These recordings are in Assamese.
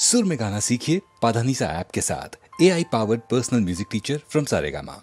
सुर में गाना सीखिए पाधानीसा ऐप के साथ। AI powered personal music teacher from Saregama.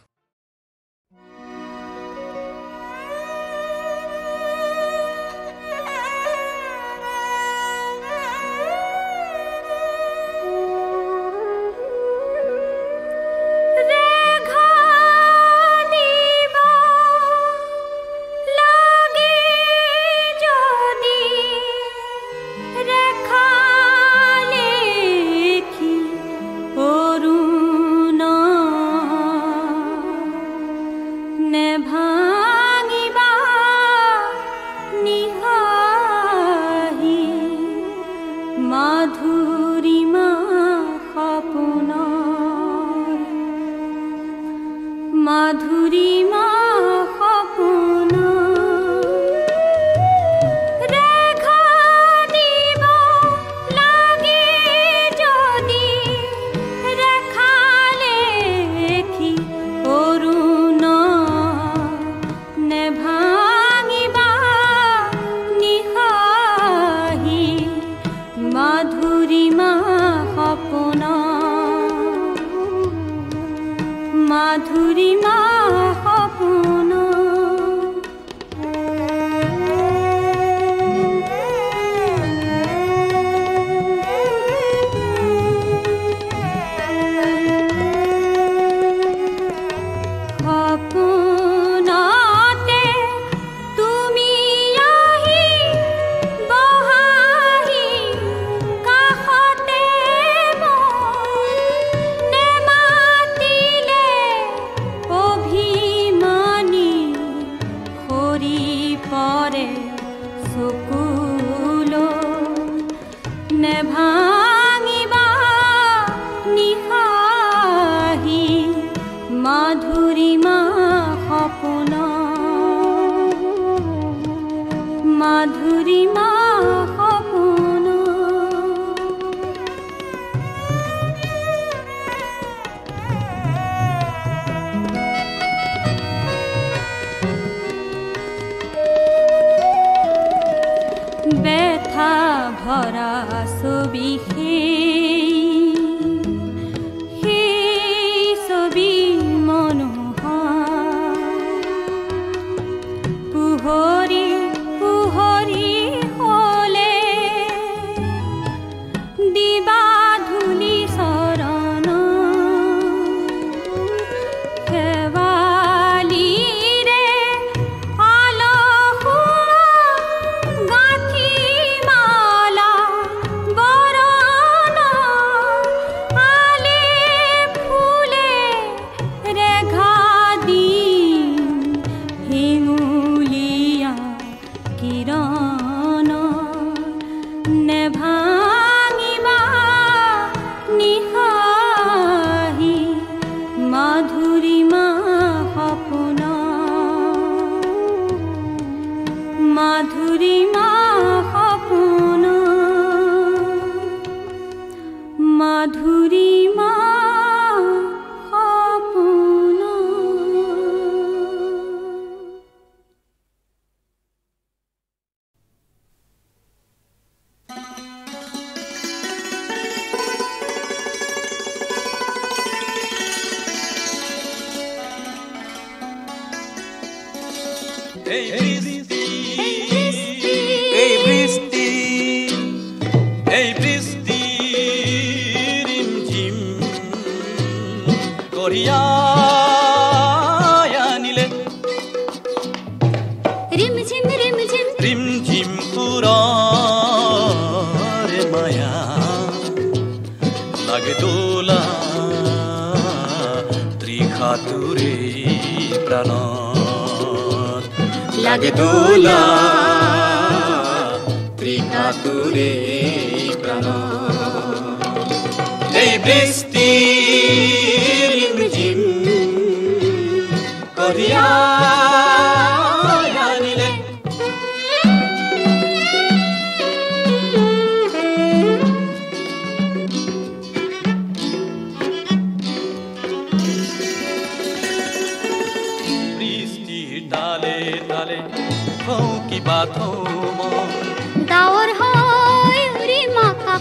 The power होय उरी माका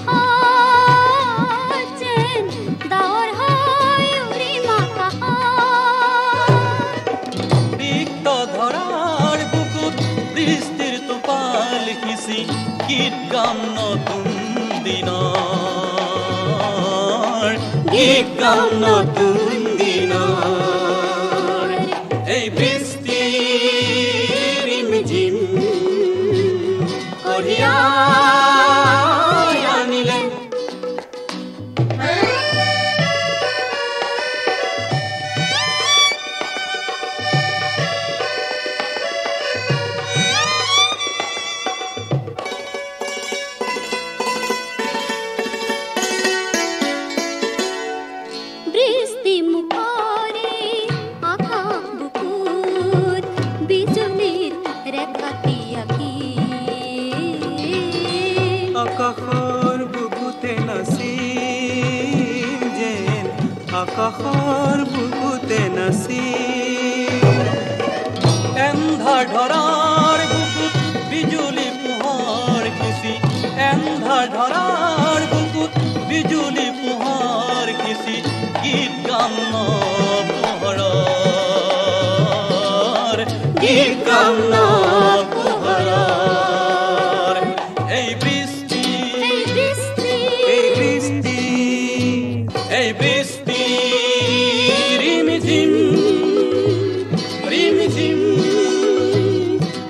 গীত গাও নতুন দিনৰ এই বৃষ্টি ৰিমঝিম কঢ়িয়াই আনিলে আকাশৰ বুকুতে নাচিম যেন আকাশৰ বুকুতে নাচিম এন্ধাৰ ধৰাৰ বুকুত বিজুলী পোহৰ কিছি এন্ধাৰ ধৰাৰ বুকুত বিজুলী পোহৰ কিছি গীত গাম পোহৰৰ গীত গাম পোহৰৰ এই বৃষ্টি এই বৃষ্টি রিমঝিম রিমঝিম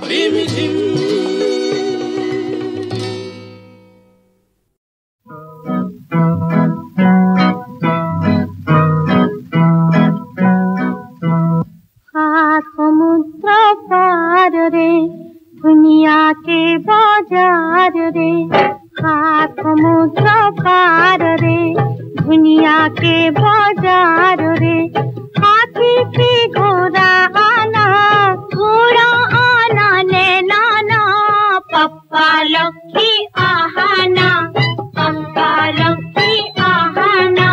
রিমঝিম সমুদ্র পার রে दुनिया के बाजार रे हाथ समুদ্র पार रे दुनिया के बाजार रे हाथी की घोड़ा आना ले लाना पप्पा लक्की आहाना पप्पा लक्की आहाना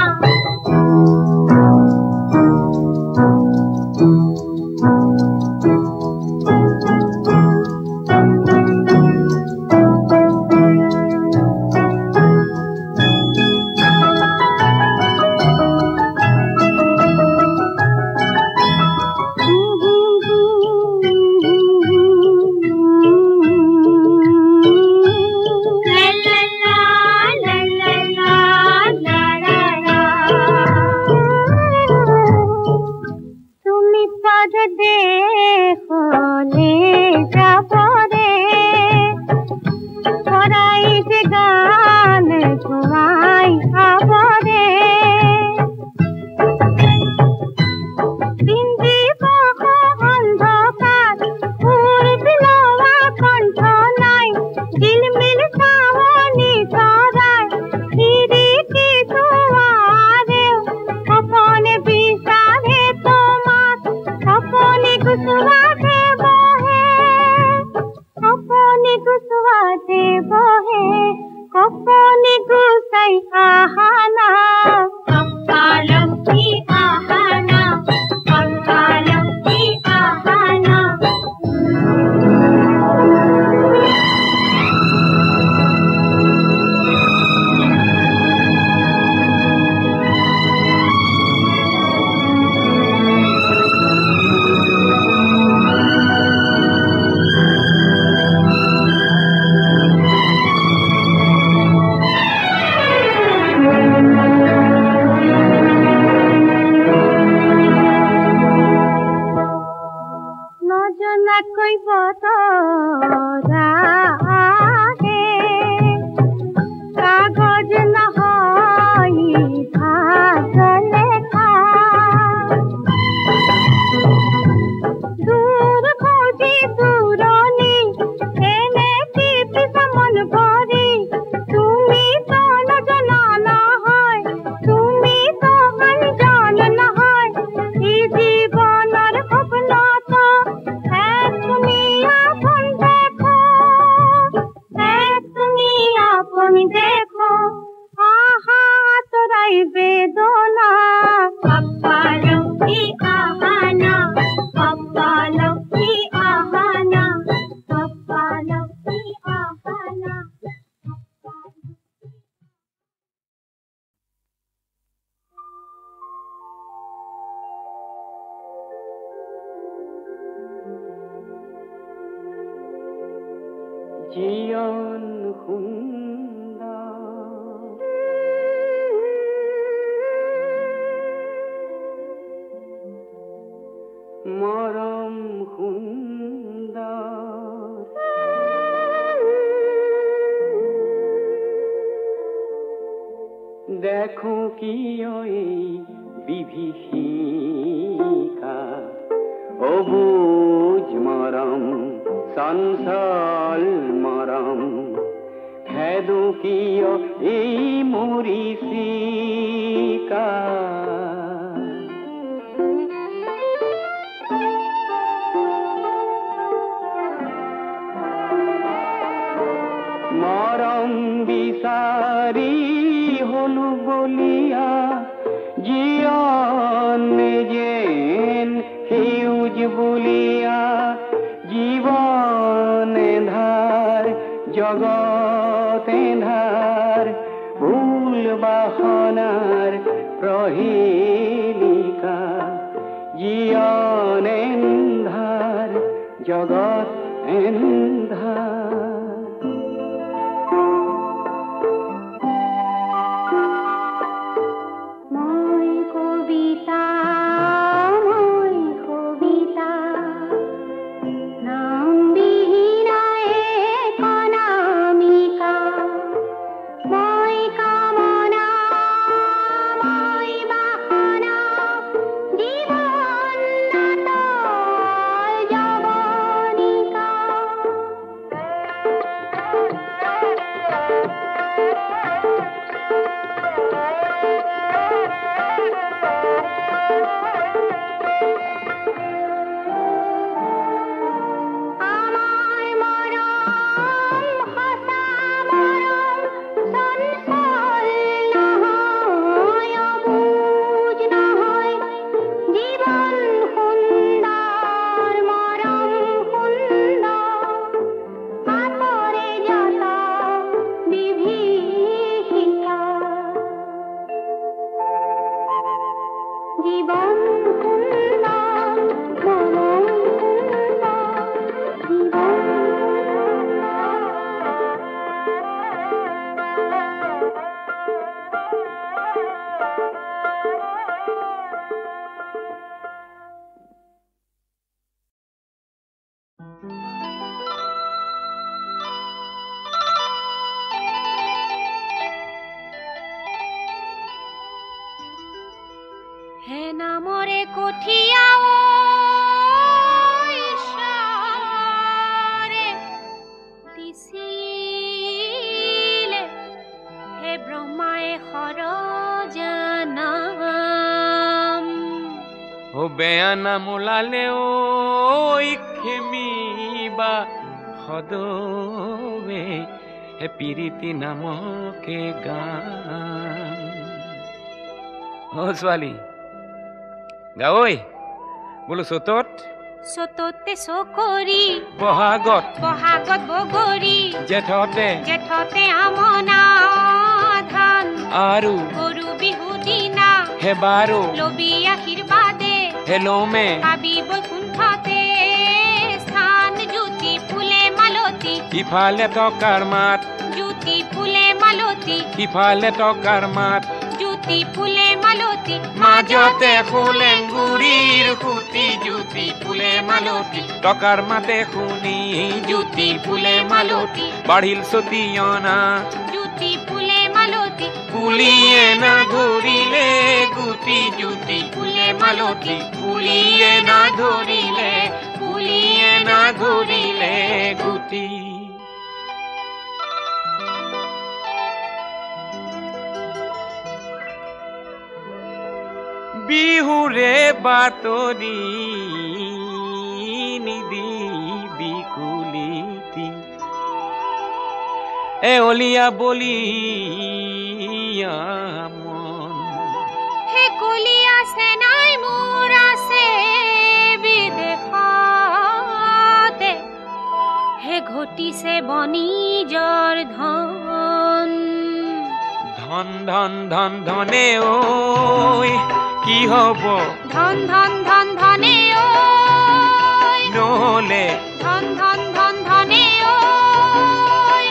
জীয়ন সুন্দর সুন্দর দেখো কি ওই বিভীষিকা অবুজ মরম সংসাল মরম খেদু কি এই মরিচিকা মরম বিচারি হলু বলিয়া জীবন যেন সেউজ বলিয়া জীবন ধার জগত ধার ভুল বাসনার প্রহেলিকা জীবন ধার জগত ধার বেয়ানা মোলালে ওই খেমিবা সদবে হে পিৰিতি নামকে গান ও ছোৱালী গা ঐ বোলো চতত চততে চকৰি বহাগত বহাগত বগৰি জেঠতে জেঠতে আমনা ধান আৰু গৰু বিহু দিনা হে বাৰো লবি আশীৰ্বাদে হেলো মে পাবি বৈকুণ্ঠতে স্থান জ্যোতি ফুলে মালতী ইফালে টকাৰ মাত জ্যোতি ফুলে মালতী ইফালে টকাৰ মাত জ্যোতি ফুলে মালতী মাজতে ফুলেংগুৰিৰ সুতি জ্যোতি ফুলে মালতী টকাৰ মাতে শুনি জ্যোতি ফুলে মালতী বাঢ়িল চতিয়না জ্যোতি ফুলে মালতী ফুলিয়ে না ধৰিলে গুটি জ্যোতি ফুলে মালতী ফুলিয়ে না ধৰিলে ফুলিয়ে না ধৰিলে গুটি বিহুৰে বাতৰি নিদিবি কুলিতি এলিয়া বলিয়া মন হে কলি আছে নাই মোৰ আছে বিদেশতে হে ঘটিছে বনিজৰ ধন ধন ধন ধন ধনে ঐ কি হব ধন ধন ধন ধনে ঐ নহলে ধন ধন ধন ধনে ঐ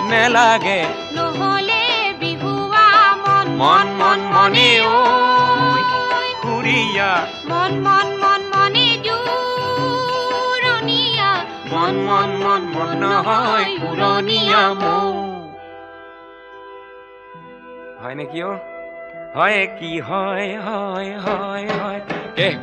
নেলাগে নহলে বিহুৱা মন মন মন মনে ঐ কুৰিয়া মন মন মন মনে জুৰণি মন মন মন মন নহয় পুৰণীয়া মৌ হয় নেকি অ হয় কি হয় হয় হয় হয়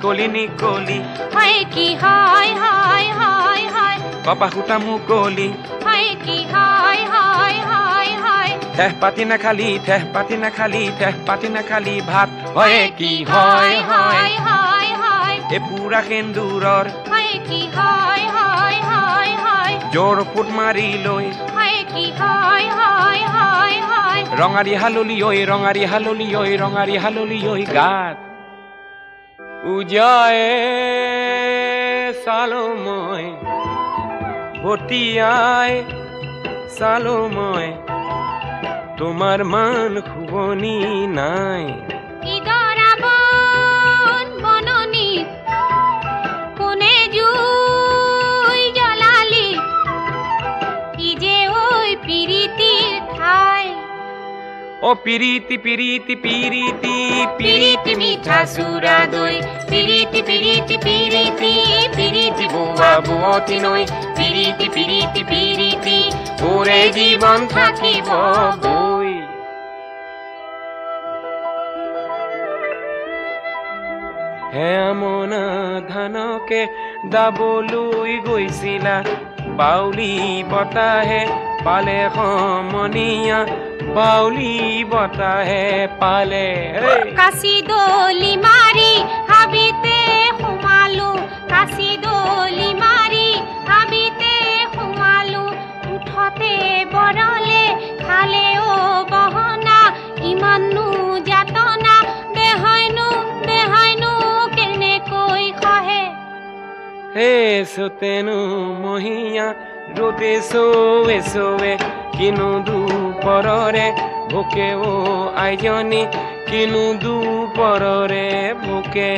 কলি নিকলি হয় কি হয় হয় হয় হয় কপা সূতা মুকলি হয় কি হয় হয় হয় হয় ঠেহ পাতি নাখালি ঠেহ পাতি নাখালি ঠেহ পাতি নাখালি ভাত হয় কি হয় হয় হয় হয় এ পুৰা সেন্দুৰৰ হয় কি হয় হয় হয় হয় জোৰ ফুট মাৰি লৈ হয় কি হয় হয় হয় হয় ৰঙাৰী হাললি ঐ ৰঙাৰী হাললি ঐ ৰঙাৰী হাললি ঐ গাত উজায়ে চালো মই ভটিয়াই চালো মই তোমাৰ মান শুৱনি নাই ইদৰাবন বননি কোনে জুই জ্বলালি কি যে ওই পিৰিতিৰ ঠাই ও পিৰিতি পিৰিতি পিৰিতি পিৰিতি মিঠা চুৰা দৈ পিৰিতি পিৰিতি পিৰিতি পিৰিতি বুৱা বুৱতী নৈ পিৰিতি পিৰিতি পিৰিতি ওৰে জীৱন থাকিব বৈ হে আমনা ধানকে দাবলৈ গৈছিলা বাউলি বতাহে পালে সমনীয়া বাউলি বতাহে পালে কাশি দলি মাৰি হাবিতে সোমালো কাশি দলি মাৰি হাবিতে সোমালো উঠতে বৰলে খালে অ বহনা ইমানো যাতনা দেহাইনো কেনেকৈ সহে হে সতেনো মহিয়া ৰোদে চৌৱে চৌৱে কিনো দুপৰৰে ভোকে অ আইজনী কিনো দুপৰৰে ভোকে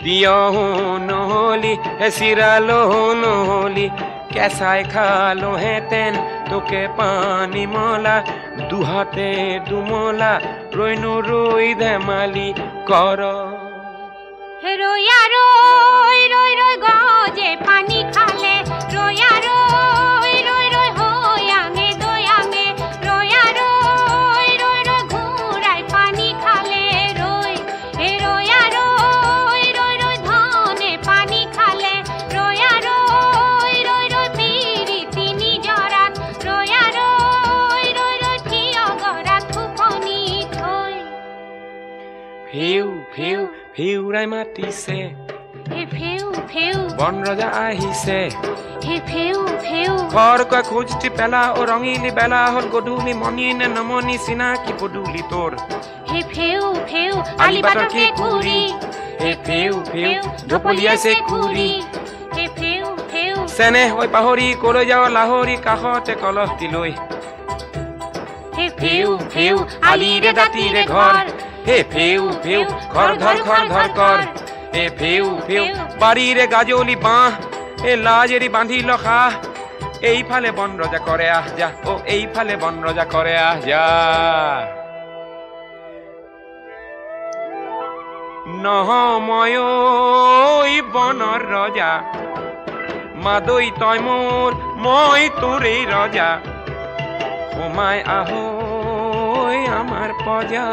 তিয়হো নহলি চিৰালহো নহলি কেঁচাই খালোহেঁতেন তোকে পানী মলা দুহাতে দুমলা ৰৈনো ৰৈ ধেমালি কৰ ৰৈয়া ৰৈ ৰৈ ৰৈ গজে পানী খালে ৰৈয়া ৰৈ ৰৈ ৰৈ হয়াঙে দয়াঙে ৰৈয়া ৰৈ ৰৈ ৰৈ ঘূৰাই পানী খালে ৰৈ ৰৈয়া ৰৈ ৰৈ ৰৈ ধনে পানী খালে ৰৈয়া ৰৈ ৰৈ ৰৈ পিৰিতি নিজৰাত ৰৈয়া ৰৈ ৰৈ ৰৈ থিয় গৰাত ফুকনি থৈ ফিউ ফিউ ফিউৰাই মাতিছে হে ফেউ ফেউ বন ৰজা আহিছে হে ফেউ ফেউ খৰকৈ খোজটি পেলা ও ৰঙিলি বেলা হ'ল গধূলি মনি নে নমনি চিনাকি পদূলি তোৰ হে ফেউ ফেউ আলিবাটৰ কেঁকুৰি হে ফিউ ফিউ ঢপলিয়াইছে কুৰি হে ফেউ ফেউ চেনেহ হৈ পাহৰি কলৈ যাওঁ লাহৰি কাষতে কলহটি লৈ হে ফিউ ফিউ আলিৰে দাঁতিৰে ঘৰ হে ফিউ ফিউ ঘৰ ধৰ কৰ হে ফিউ ফিউ বাৰীৰে গাজলি বাঁহ এ লাজেৰি বান্ধি লখা এইফালে বন ৰজা কৰে আহ যা ও এইফালে বন ৰজা কৰে আহ যা নহয় বনৰ ৰজা মাদৈ তই মোৰ মই তোৰেই ৰজা সোমাই আহো আমাৰ পজা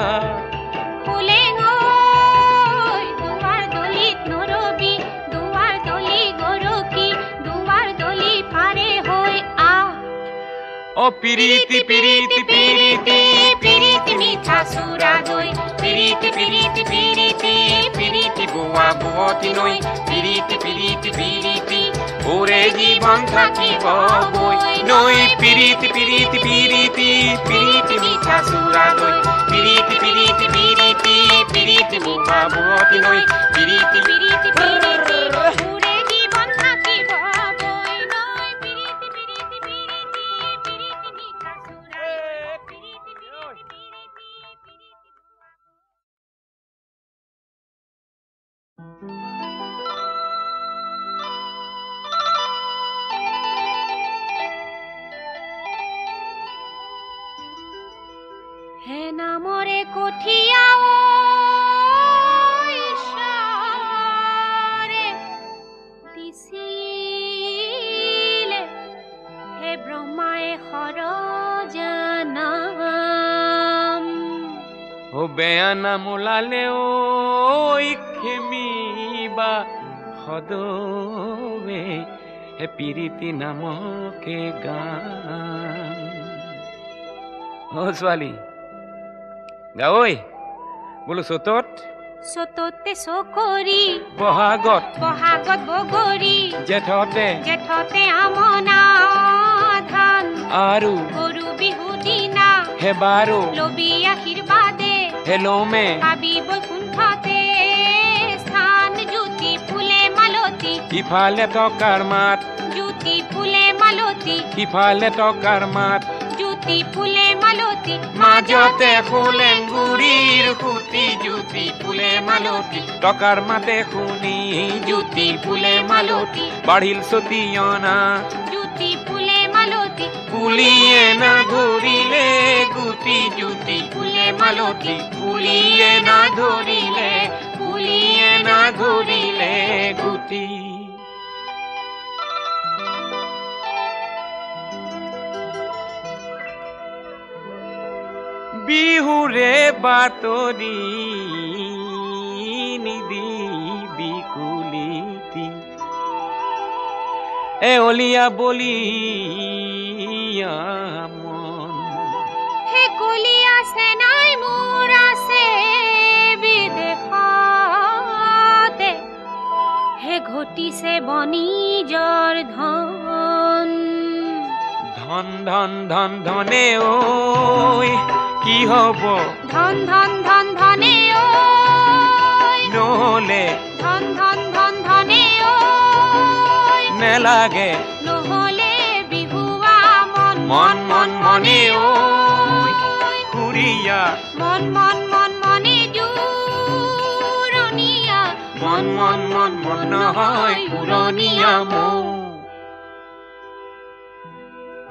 ফুলেঙৈ দুৱাৰ দলিত নৰবি দুৱাৰ দলি গৰকি দুৱাৰ দলি পাৰে হৈ আহ ও পিৰিতি পিৰিতি পিৰিতি পিৰিতি মিঠা চুৰা দৈ পিৰিতি পিৰিতি পিৰিতি পিৰিতি বুৱা বুৱতী নৈ পিৰিতি পিৰিতি পিৰিতি ওৰে জীৱন থাকিব বৈ নৈ পিৰিতি পিৰিতি পিৰিতি পিৰিতি মিঠা চুৰা দৈ পিৰিতি পিৰিতি পিৰিতি পিৰিতি বুৱা বুৱতী নৈ পিৰিতি পিৰিতি পিৰিতি ওৰে জীৱন থাকিব বৈ নৈ পিৰিতি পিৰিতি পিৰিতি পিৰিতি মিঠা চুৰা পিৰিতি পিৰিতি পিৰিতি হে নামৰে কঠিয়া ঈশ্বৰে দিছি ও বেয়ানা মোলালে ওই খেমিবা সদবে হে পিৰিতি নামকে গান ও ছোৱালী গা ঐ বোলো চতত চততে চকৰি বহাগত বহাগত বগৰি জেঠতে আমনা ধান আৰু গৰু বিহু দিনা হে বাৰো লবি আশীৰ্বাদে হেলোমে পাবি বৈকুণ্ঠতে স্থান জ্যোতি ফুলে মালতী ইফালে টকাৰ মাত জ্যোতি ফুলে মালতী ইফালে টকাৰ মাত জ্যোতি ফুলে মালতী মাজতে ফুলেংগুৰিৰ সুতি জ্যোতি ফুলে মালতী টকাৰ মাতে শুনি জ্যোতি ফুলে মালতী বাঢ়িল চতিয়না জ্যোতি ফুলে মালতী ফুলিয়ে না ধৰিলে গুটি জ্যোতি ফুলে মালতী ফুলিয়ে না ধৰিলে গুটি বিহুৰে বাতৰি নিদিবি কুলিতি এওলিয়া বলিয়া মন হে কলি আছে নাই মোৰ আছে বিদেশতে হে ঘটিছে বনিজৰ ধন ধন ধন ধন ধনে ঐ কি হব ধন ধন ধন ধনে ঐ নহলে ধন ধন ধন ধনে ঐ নেলাগে নহলে বিহুৱা মন মন মন মনে ঐ খুৰিয়া মন মন মন মনে জুৰণীয়া মন মন মন মন নহয় পুৰণীয়া মন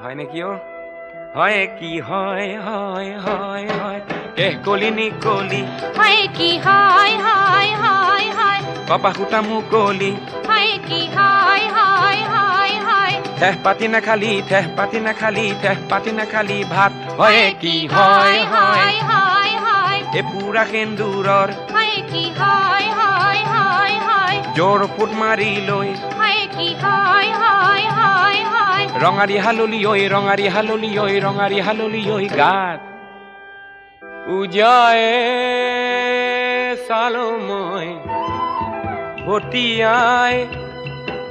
হয় নেকি অ হয় কি হয় হয় হয় হয় কেহ কলি নিকলি হয় কি হয় হয় হয় হয় কপা সূতা মুকলি হয় কি হয় হয় হয় হয় ঠেহ পাতি নাখালি ভাত হয় কি হয় হয় হয় হয় এ পুৰা সেন্দুৰৰ হয় কি হয় হয় হয় হয় জোৰ ফুট মাৰি লৈ হয় কি হয় হয় হয় হয় ৰঙাৰী হাললি ঐ গাত উজায়ে চালো মই ভটিয়াই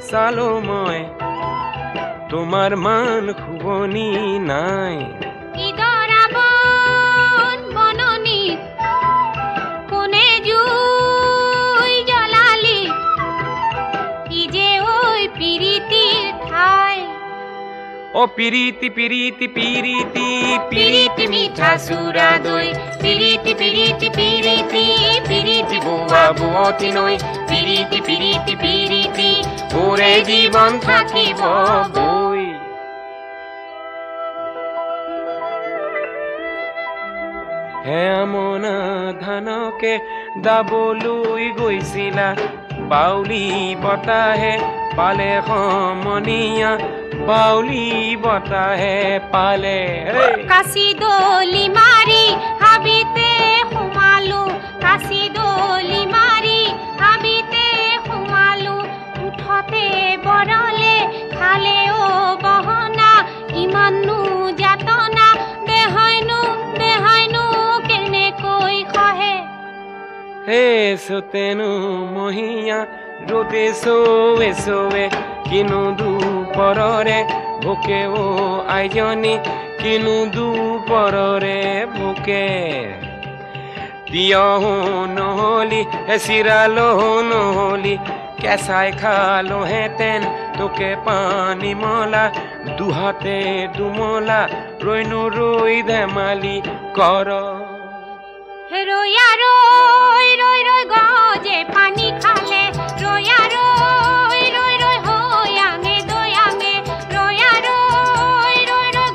চালো মই তোমাৰ মান শুৱনি নাই ইদৰা বন বননি কোনে জুই জ্বলালি ইজে ঐ পিৰিতিৰ ঠাই ও পিৰিতি পিৰিতি পিৰিতি পিৰিতি মিঠা চুৰা দৈ পিৰিতি পিৰিতি পিৰিতি পিৰিতি বুৱা বুৱতী নৈ পিৰিতি পিৰিতি পিৰিতি ওৰে জীৱন থাকিব বৈ হে আমনা ধানকে দাবলৈ গৈছিলা বাউলি বতাহে পালে সমনীয়া বাউলি বতাহে পালে কাশি দলি মাৰি হাবিতে সোমালো কাশি দলি মাৰি হাবিতে সোমালো উঠতে বৰলে খালে ও বহনা ইমানো যাতনা দেহাইনো কেনেকৈ খহে হে সতেনো মহিয়া ৰোতে চোৱে কিনো দুপৰৰে ভোকে ও আইজনী কিনো দুপৰৰে ভোকে তিয়হো নহলি চিৰালো নহলি কেঁচাই খালো হেতেন তোকে পানী মলা দুহাতে দুমলা ৰৈ ধেমালি কৰ হে ৰৈয়া ৰৈ গজে পানী খালে ৰৈয়া ৰৈ হয়াঙে দয়াঙে ৰৈয়া ৰৈ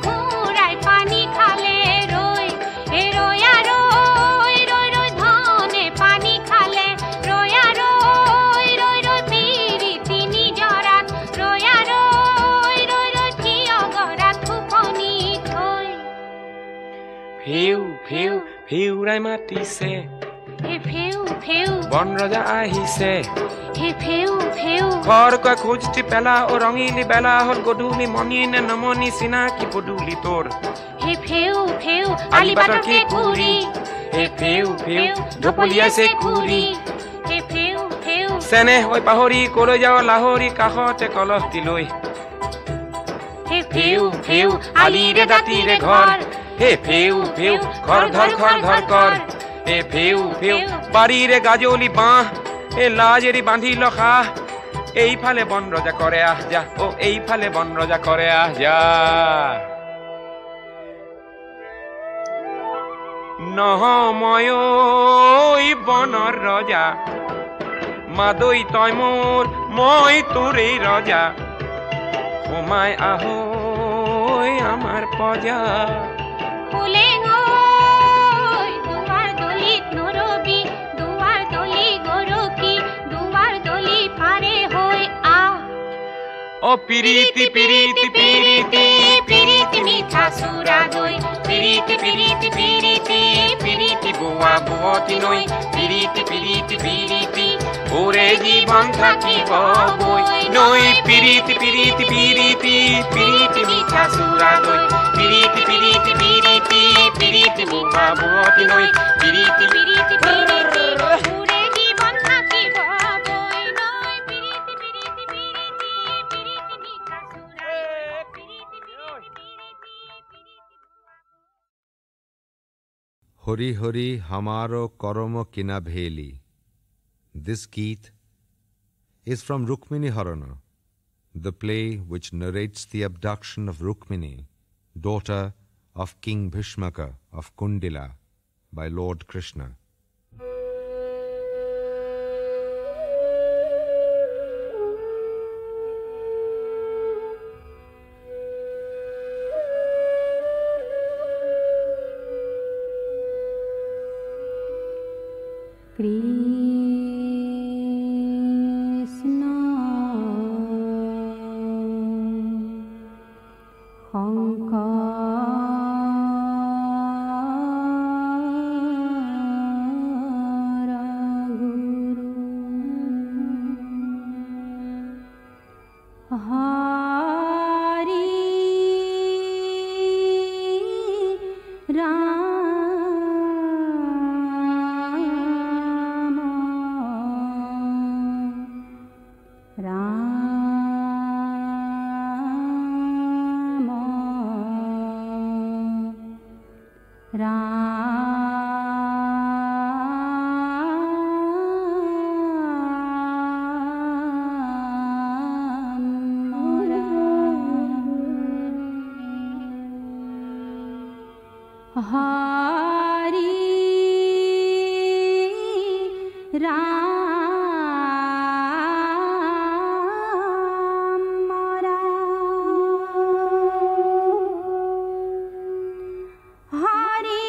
ঘূৰাই পানী খালে ৰৈ হে ৰৈয়া ৰৈ ধনে পানী খালে ৰৈয়া ৰৈ পিৰিতি নিজৰাত ৰৈয়া ৰৈ থিয় গৰাত ফুকনি থৈ ফিউ ফিউ ফেউৰাই মাতিছে হে ফেউ ফেউ বন ৰজা আহিছে হে ফেউ ফেউ খৰকৈ খোজটি পেলা ও ৰঙিলি বেলা হ'ল গধূলি মনি নে নমনি চিনাকি পদূলি তোৰ হে ফেউ ফেউ আলিবাটৰ কেঁকুৰি হে ফেউ ফেউ ঢপলিয়াইছে কুৰি হে ফেউ ফেউ চেনেহ হৈ পাহৰি কলৈ যাওঁ লাহৰি কাষতে কলহটি লৈ হে ফেউ ফেউ আলিৰে দাঁতিৰে ঘৰ হে ফেউ ফেউ ঘৰ ঘৰ ঘৰ ঘৰ কৰ হে ফেউ ফেউ বাৰীৰে গাজলি বাঁহ হে লাজেৰি বান্ধি লখা এইফালে বন ৰজা কৰে আহ যা ও এইফালে বন ৰজা কৰে আহ যা নহয় বনৰ ৰজা মাদৈ তই মোৰ মই তোৰেই ৰজা সোমাই আহৈ আমাৰ পজা ফুলেঙ দুৱাৰ দলিত নৰবি দুৱাৰ দলি গৰকি দুৱাৰ দলি পাৰে হৈ আহ ও পিৰিতি পিৰিতি পিৰিতি পিৰিতি মিঠা চুৰা দৈ পিৰিতি পিৰিতি পিৰিতি পিৰিতি বুৱা বুৱতী নৈ পিৰিতি পিৰিতি পিৰিতি ওৰে জীৱন থাকিব বৈ নৈ পিৰিতি পিৰিতি পিৰিতি পিৰিতি মিঠা চুৰা দৈ পিৰিতি পিৰিতি পিৰিতি পিৰিতি বুৱা বুৱতী নৈ পিৰিতি পিৰিতি পিৰিতি ওৰে জীৱন থাকিব বৈ নৈ পিৰিতি পিৰিতি পিৰিতি পিৰিতি মিঠা চুৰা পিৰিতি পিৰিতি পিৰিতি হরি হরি হামারো করম কিনা valley. This Geet is from Rukmini Harana, the play which narrates the abduction of Rukmini, daughter of King Bhishmaka of Kundila, by Lord Krishna. Krishna Shankara Guru Hari Rama Hari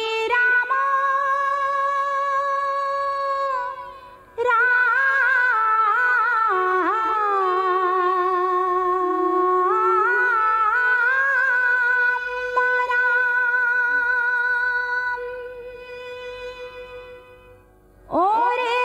Ore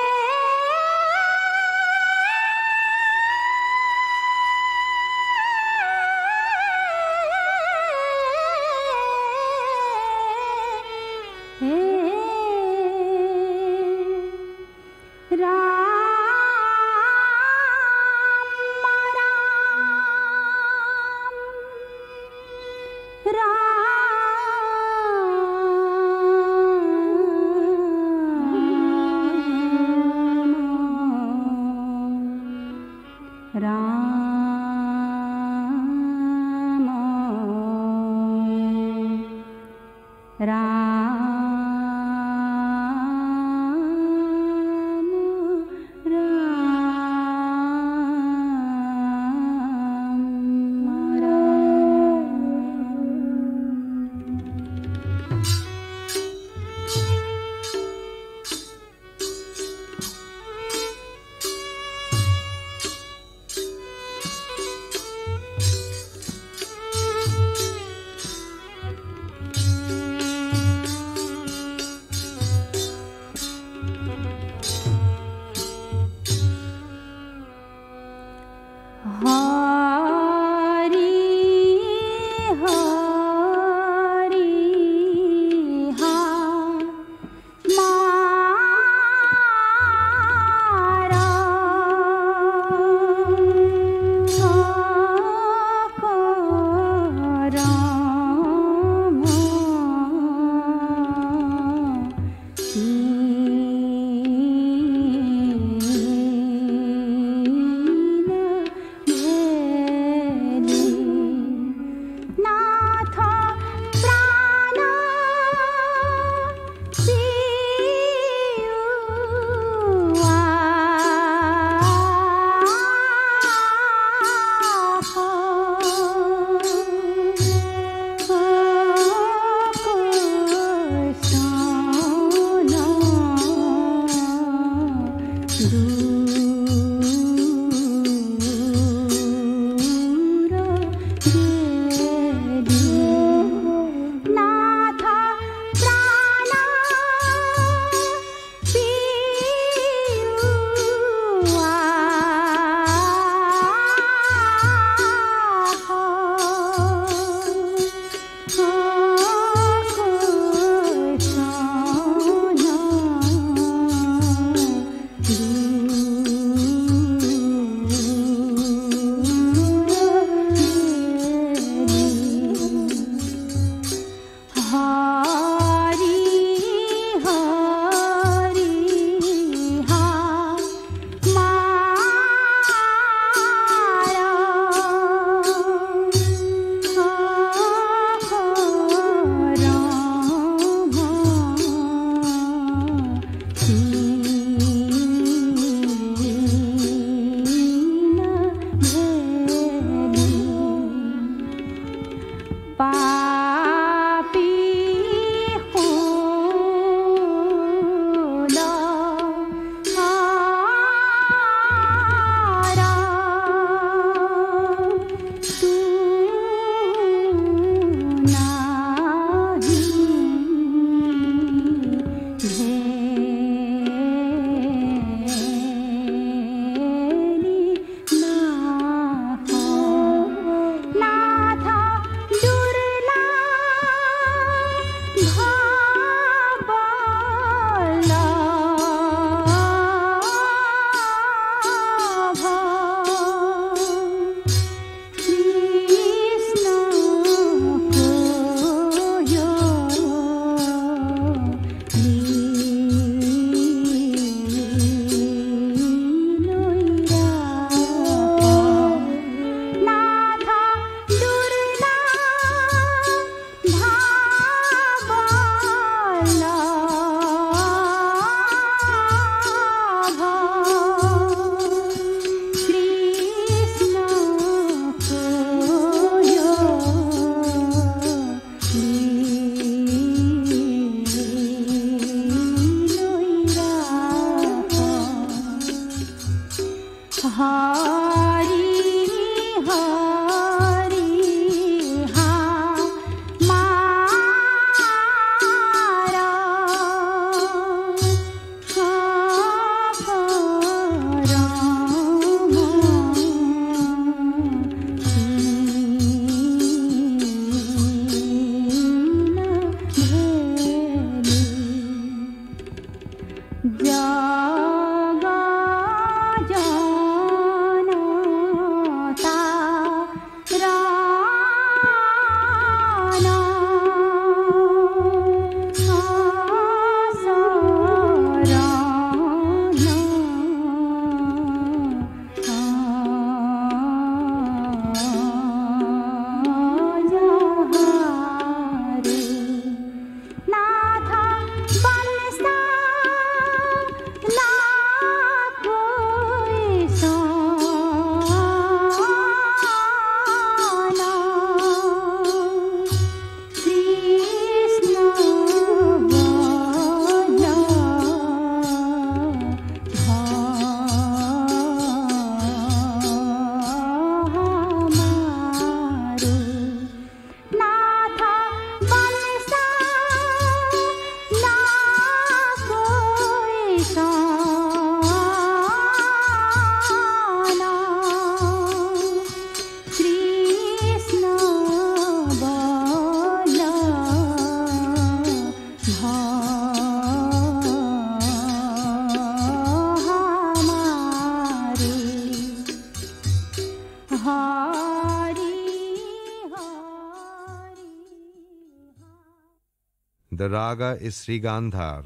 The raga is Sri Gandhar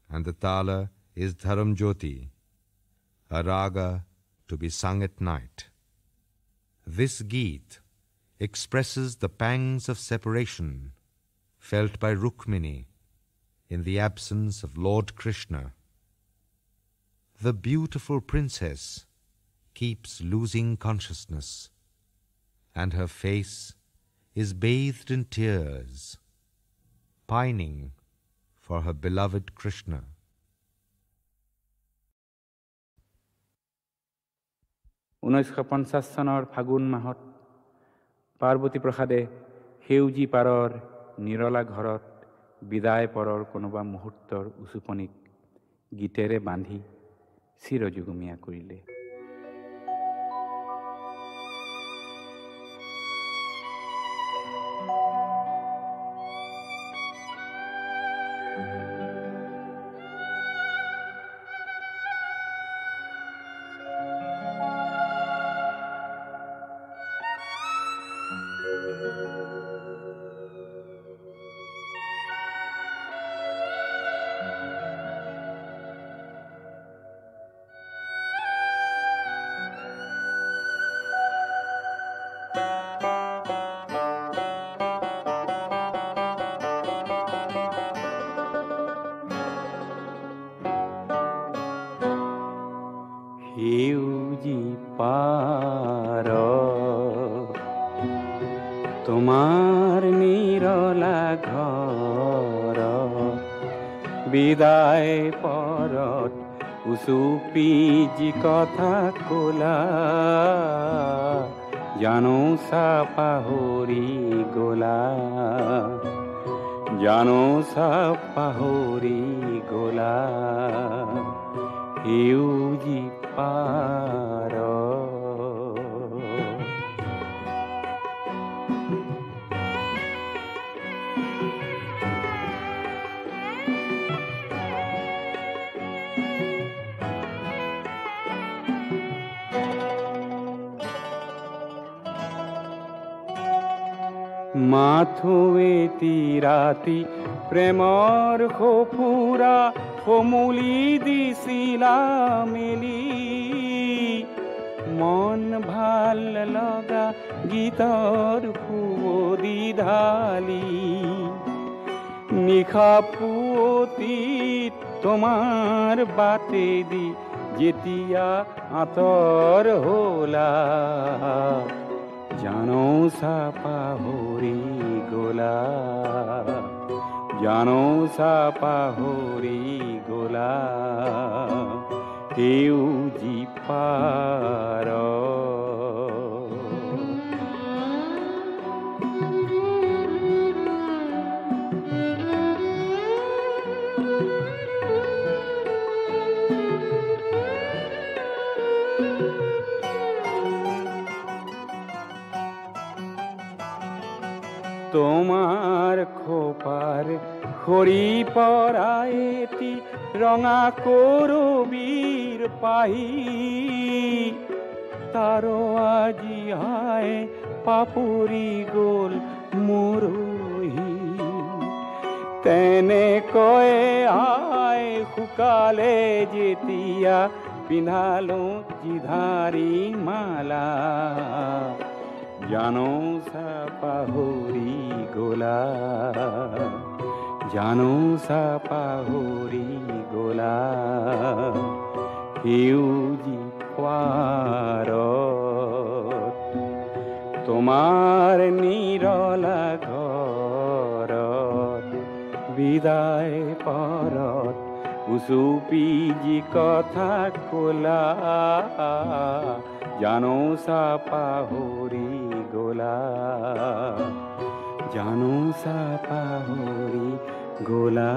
and the tala is Dharam Jyoti, a raga to be sung at night. This Geet expresses the pangs of separation felt by Rukmini in the absence of Lord Krishna. The beautiful princess keeps losing consciousness, and her face is bathed in tears, pining for her beloved Krishna. চনৰ ফাগুন মাহত পাৰ্বতী প্ৰসাদে সেউজী পাৰৰ নিৰলা ঘৰত বিদায় পৰৰ কোনোবা মুহূৰ্তৰ উচুপনিক গীতেৰে বান্ধি চিৰযুগমীয়া কৰিলে। সেউজী পাৰ তোমাৰ নিৰলা ঘৰ বিদায় পৰত উচুপি যি কথা কলা জানো চা পাহৰি গলা, জানো চা পাহৰি গলা সেউজী পাৰ। মাথোৱেতি ৰাতি প্ৰেমৰ সফুৰা সমুলি দিছিলা মেলি, মন ভাল লগা গীতৰ সুৱদি ঢালি, নিশা পুৱতি তোমাৰ বাটেদি যেতিয়া আঁতৰ হলা জানো চা পাহৰি গলা, জানো চা পাহৰি গলা সেউজী পাৰ। তোমাৰ খোপাৰ সৰি পৰা এটি ৰঙা কৰবীৰ পাহি তাৰ আজি হাই পাপৰি গ'ল মৰহি তেনেকৈ আই শুকালে যেতিয়া পিন্ধালো জিধাৰী মালা জানো চা পাহৰি গলা জানো চা পাহৰি গলা সেউজী পাৰত তোমাৰ নিৰলা ঘৰত বিদায় পৰত উচুপি যি কথা কলা জানো চা পাহৰি গলা জানো চা পাহৰি গলা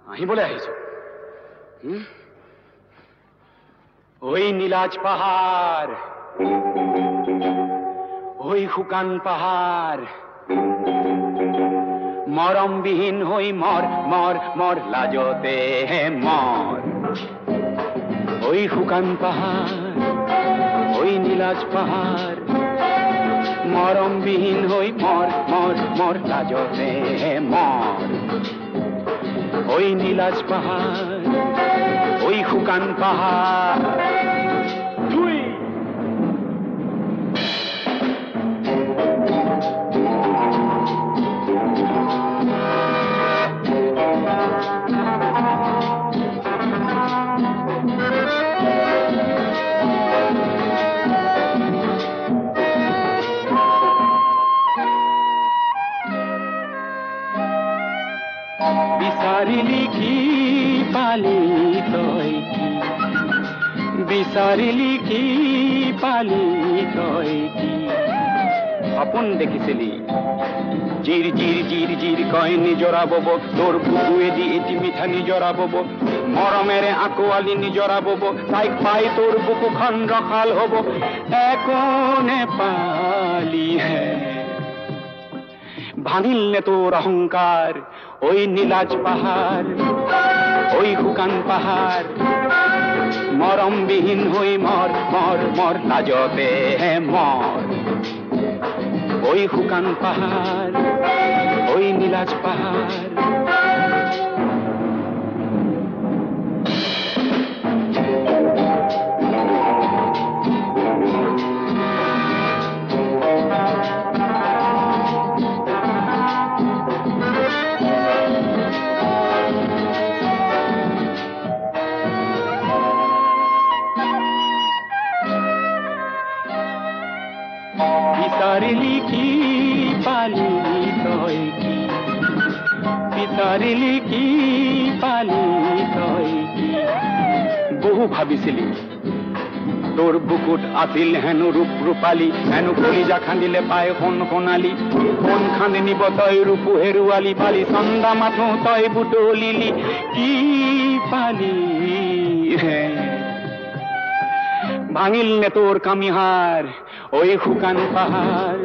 আহিবলৈ আহিছো ওই নীলাজ পাহাড় ওই শুকান পাহাড় মৰমবিহীন হৈ মৰ মৰ মৰ লাজতে মৰ ঐ শুকান পাহাৰ ঐ নীলাজ পাহাৰ মৰমবিহীন হৈ মৰ মৰ মৰ লাজতে মৰ ঐ নীলাজ পাহাৰ ঐ শুকান পাহাৰ দুই বিচাৰিলি কি পালি তই কি বিচাৰিলি কি পালি তই কি সপোন দেখিছিলি জিৰ জিৰ জিৰ জিৰ কয় নিজৰা বব তোৰ বুকুৱেদি এটি মিঠা নিজৰা বব মৰমেৰে আকোৱালি নিজৰা বব তাইক পাই তোৰ বুকুখন ৰখাল হব একো নেপালি হে ভাঙিল নে তোৰ অহংকাৰ ঐ নীলাজ পাহাৰ ঐ শুকান পাহাৰ মৰমবিহীন হৈ মৰ মৰ মৰ লাজতে মৰ ঐ শুকান পাহাৰ ঐ নীলাজ পাহাৰ বিচাৰিলি কি পালি তই কি বিচাৰিলি কি পালি তই কি বহু ভাবিছিলি তোৰ বুকুত আছিল হেনো ৰূপ ৰূপালী হেনো কলিজা খান্দিলে পায় সোণ সোণালী সোণ খান্দি নিব তই ৰূপু হেৰুৱালি পালি চন্দা মাথো তই বুটলিলি কি পালি হে ভাঙিল নে তোৰ কামিহাৰ ঐ শুকান পাহাৰ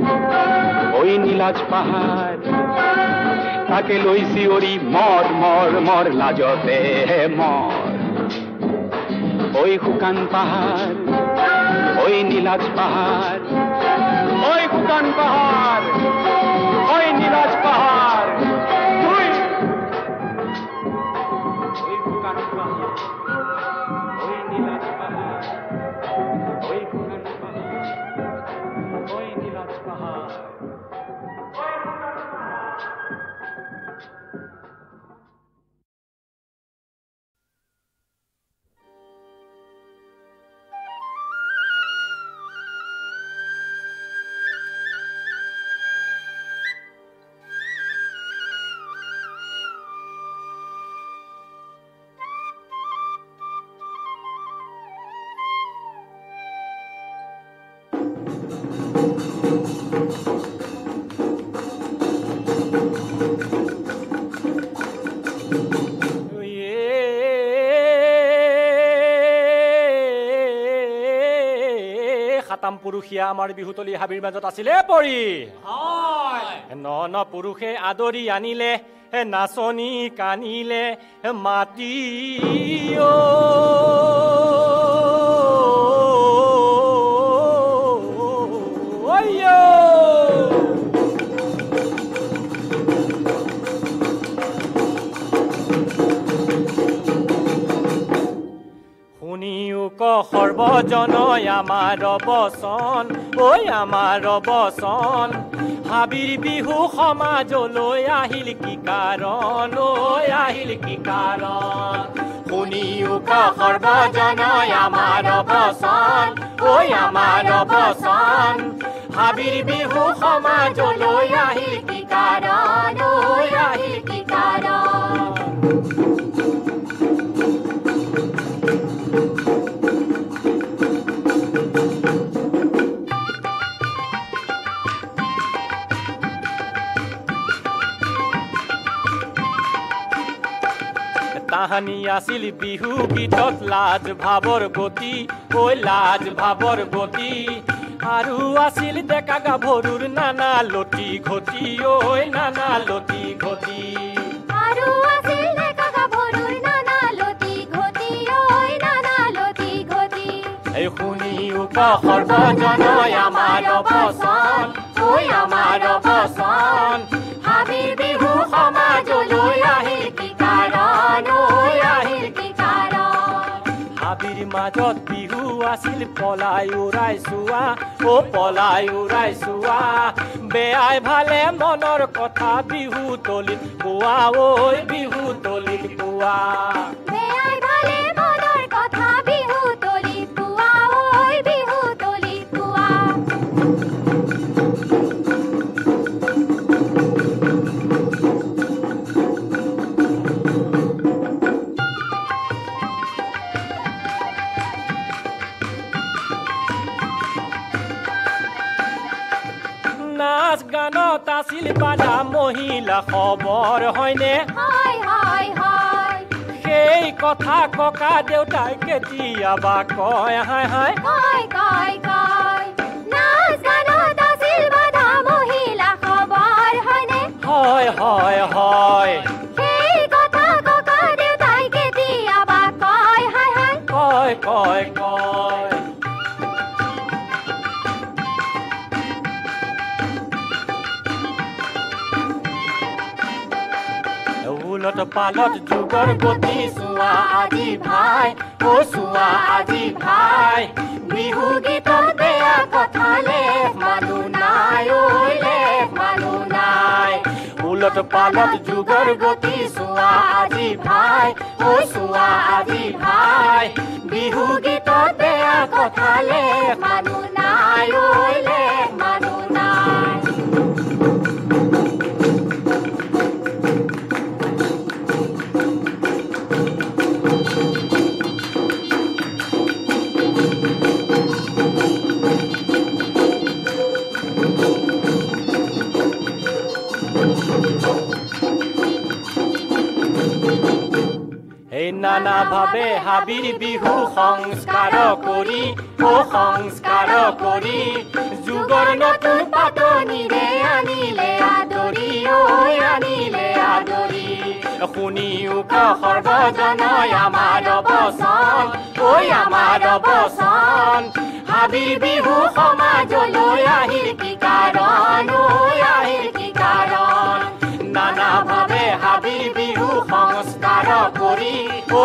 ঐ নীলাজ পাহাৰ তাকে লৈ চিঞৰি মৰ মৰ মৰ লাজতে মৰ ঐ শুকান পাহাৰ ঐ নীলাজ পাহাৰ ঐ শুকান পাহাৰ ঐ নীলাজ পাহাৰ ঐ শুকান পাহাৰ ঐ নীলাজ পাহাৰ ঐ শুকান পাহাৰ ঐ নীলাজ পাহাৰ খাতাম পুৰুষীয়া আমাৰ বিহুতলী হাবিৰ মাজত আছিলে পৰি ন ন পুৰুষে আদৰি আনিলে নাচনি কানিলে মাতি সৰ্বজনয় আমাৰ বচন ঐ আমাৰ বচন হাবিৰ বিহু সমাজলৈ আহিল কি কাৰণ ঐ আহিল কি কাৰণ শুনিও ক সৰ্বজনয় আমাৰ বচন ঐ আমাৰ বচন হাবিৰ বিহু সমাজলৈ আহিল কি কাৰণ ঐ আহিল কি কাৰণ তাহানি আছিল বিহু গীতত লাজ ভাৱৰ গতি ঐ লাজ ভাৱৰ গতি আৰু আছিল ডেকা গাভৰুৰ নানা লতি ঘটি ঐ নানা লতি ঘটি সৰ্বজনয় আমাৰ বচন ঐ আমাৰ বচন হাবিৰ বিহু সমাজলৈ আহিল কি কাৰণ ঐ আহিল কি কাৰণ হাবিৰ মাজত বিহু আছিল পলাই উৰাই চোৱা ও পলাই উৰাই চোৱা বেয়াই ভালে মনৰ কথা বিহু তলিত কোৱা ঐ বিহু তলিত কোৱা বেয়াই ভালে মনৰ কথা বিহু তলিত কোৱা ঐ বিহু তলিত কোৱা নাচ গানত আছিল বাধা মহিলা খবৰ হয়নে হয় হয় হয় সেই কথা ককা দেউতাই কেতিয়াবা কয় হাই হাই কয় কয় কয় নাচ গানত আছিল বাধা মহিলা খবৰ হয়নে হয় হয় হয় সেই কথা ককা দেউতাই কেতিয়াবা কয় হাই হাই কয় কয় কয় উলট পালট যুগৰ গতি চোৱা আজি ভাই ও চোৱা আজি ভাই বিহু গীতত বেয়া কথা লেখ মানুহ নাই ঐ লেখ মানুহ নাই উলট পালট যুগৰ গতি চোৱা আজি ভাই ও চোৱা আজি ভাই বিহু গীতত বেয়া কথা লেখ মানুহ নাই ঐ লেখ মানুহ নাই এই নানা ভাবে হাবিৰ বিহু সংস্কাৰ কৰি ও সংস্কাৰ কৰি যুগৰ নতুন পাতনিৰে আনিলে আদৰি ঐ আনিলে আদৰি শুনিও সৰ্বজনয় আমাৰ বচন ঐ আমাৰ বচন হাবিৰ বিহু সমাজলৈ আহিল কি কাৰণ ঐ আহিল কি কাৰণ নানা ভাবে হাবিৰ বিহু সংস্কাৰ কৰি ও